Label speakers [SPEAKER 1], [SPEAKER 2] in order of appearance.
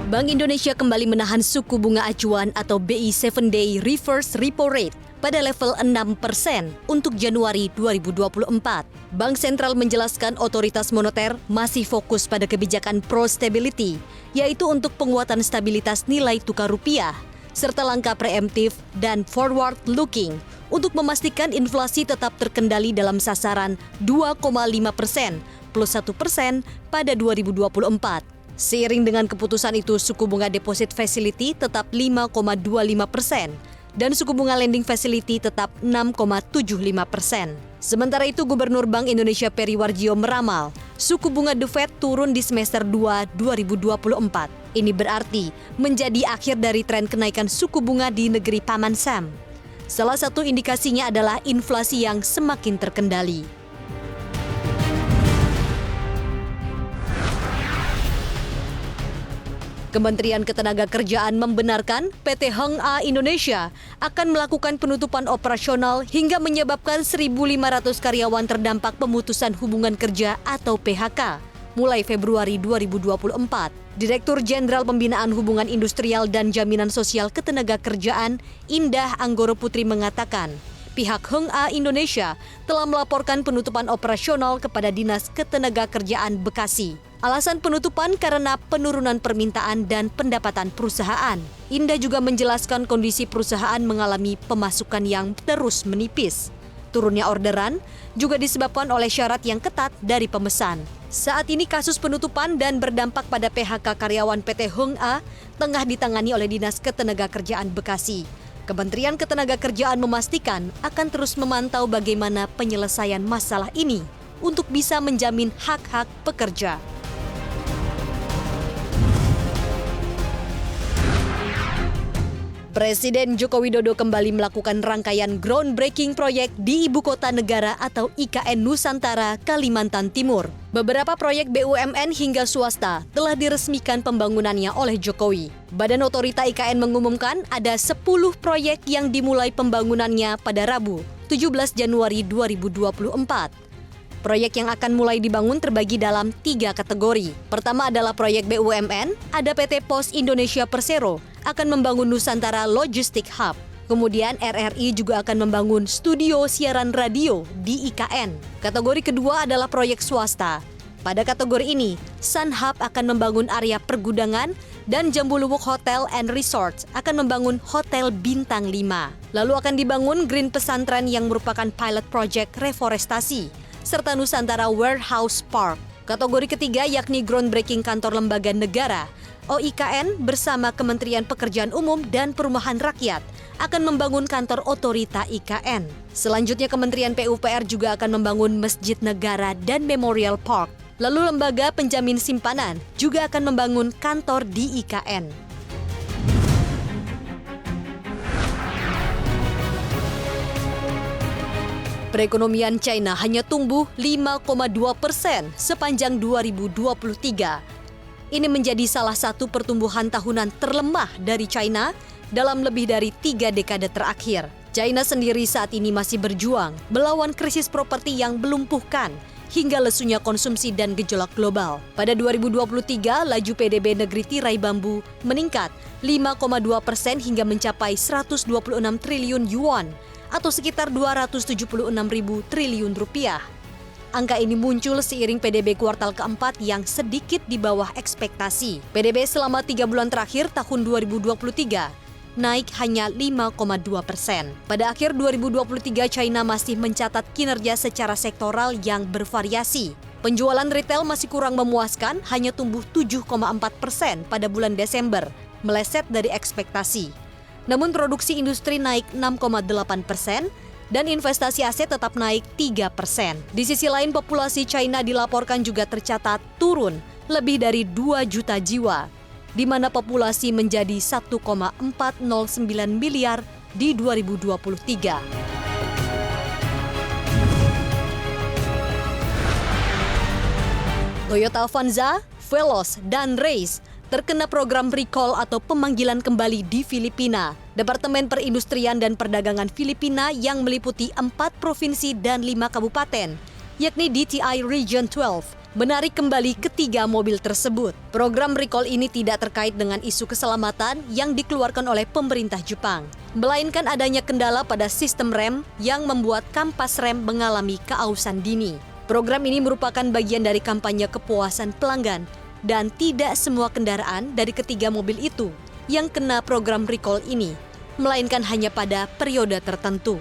[SPEAKER 1] Bank Indonesia kembali menahan suku bunga acuan atau BI 7-Day Reverse Repo Rate pada level 6% untuk Januari 2024. Bank Sentral menjelaskan otoritas moneter masih fokus pada kebijakan pro-stability, yaitu untuk penguatan stabilitas nilai tukar rupiah, serta langkah preemptif dan forward-looking untuk memastikan inflasi tetap terkendali dalam sasaran 2,5% plus 1% pada 2024. Seiring dengan keputusan itu, suku bunga deposit facility tetap 5,25% dan suku bunga lending facility tetap 6,75%. Sementara itu, Gubernur Bank Indonesia Peri Warjio meramal suku bunga The Fed turun di semester 2 2024. Ini berarti menjadi akhir dari tren kenaikan suku bunga di negeri Paman Sam. Salah satu indikasinya adalah inflasi yang semakin terkendali. Kementerian Ketenagakerjaan membenarkan PT Heng A Indonesia akan melakukan penutupan operasional hingga menyebabkan 1.500 karyawan terdampak pemutusan hubungan kerja atau PHK mulai Februari 2024. Direktur Jenderal Pembinaan Hubungan Industrial dan Jaminan Sosial Ketenagakerjaan Indah Anggoro Putri mengatakan, pihak Heng A Indonesia telah melaporkan penutupan operasional kepada Dinas Ketenagakerjaan Bekasi. Alasan penutupan karena penurunan permintaan dan pendapatan perusahaan. Indah juga menjelaskan kondisi perusahaan mengalami pemasukan yang terus menipis. Turunnya orderan juga disebabkan oleh syarat yang ketat dari pemesan. Saat ini kasus penutupan dan berdampak pada PHK karyawan PT Heng A tengah ditangani oleh Dinas Ketenagakerjaan Bekasi. Kementerian Ketenagakerjaan memastikan akan terus memantau bagaimana penyelesaian masalah ini untuk bisa menjamin hak-hak pekerja. Presiden Joko Widodo kembali melakukan rangkaian groundbreaking proyek di Ibu Kota Negara atau IKN Nusantara, Kalimantan Timur. Beberapa proyek BUMN hingga swasta telah diresmikan pembangunannya oleh Jokowi. Badan Otorita IKN mengumumkan ada 10 proyek yang dimulai pembangunannya pada Rabu, 17 Januari 2024. Proyek yang akan mulai dibangun terbagi dalam 3 kategori. Pertama adalah proyek BUMN, ada PT Pos Indonesia Persero akan membangun Nusantara Logistic Hub. Kemudian RRI juga akan membangun studio siaran radio di IKN. Kategori kedua adalah proyek swasta. Pada kategori ini, Sun Hub akan membangun area pergudangan dan Jambuluwuk Hotel and Resorts akan membangun Hotel Bintang 5. Lalu akan dibangun Green Pesantren yang merupakan pilot project reforestasi, serta Nusantara Warehouse Park. Kategori ketiga yakni groundbreaking kantor lembaga negara. OIKN bersama Kementerian Pekerjaan Umum dan Perumahan Rakyat akan membangun kantor otorita IKN. Selanjutnya Kementerian PUPR juga akan membangun Masjid Negara dan Memorial Park. Lalu lembaga penjamin simpanan juga akan membangun kantor di IKN. Perekonomian China hanya tumbuh 5,2% sepanjang 2023. Ini menjadi salah satu pertumbuhan tahunan terlemah dari China dalam lebih dari 3 dekade terakhir. China sendiri saat ini masih berjuang melawan krisis properti yang melumpuhkan hingga lesunya konsumsi dan gejolak global. Pada 2023, laju PDB negeri tirai bambu meningkat 5,2% hingga mencapai 126 triliun yuan atau sekitar 276.000 triliun rupiah. Angka ini muncul seiring PDB kuartal keempat yang sedikit di bawah ekspektasi. PDB selama 3 bulan terakhir tahun 2023 naik hanya 5,2%. Pada akhir 2023, China masih mencatat kinerja secara sektoral yang bervariasi. Penjualan retail masih kurang memuaskan, hanya tumbuh 7,4% pada bulan Desember, meleset dari ekspektasi. Namun produksi industri naik 6,8%, dan investasi aset tetap naik 3%. Di sisi lain, populasi China dilaporkan juga tercatat turun lebih dari 2 juta jiwa, di mana populasi menjadi 1,409 miliar di 2023. Toyota Avanza, Veloz, dan Race terkena program recall atau pemanggilan kembali di Filipina. Departemen Perindustrian dan Perdagangan Filipina yang meliputi 4 provinsi dan 5 kabupaten, yakni DTI Region 12, menarik kembali ketiga mobil tersebut. Program recall ini tidak terkait dengan isu keselamatan yang dikeluarkan oleh pemerintah Jepang, melainkan adanya kendala pada sistem rem yang membuat kampas rem mengalami keausan dini. Program ini merupakan bagian dari kampanye kepuasan pelanggan dan tidak semua kendaraan dari ketiga mobil itu yang kena program recall ini, melainkan hanya pada periode tertentu.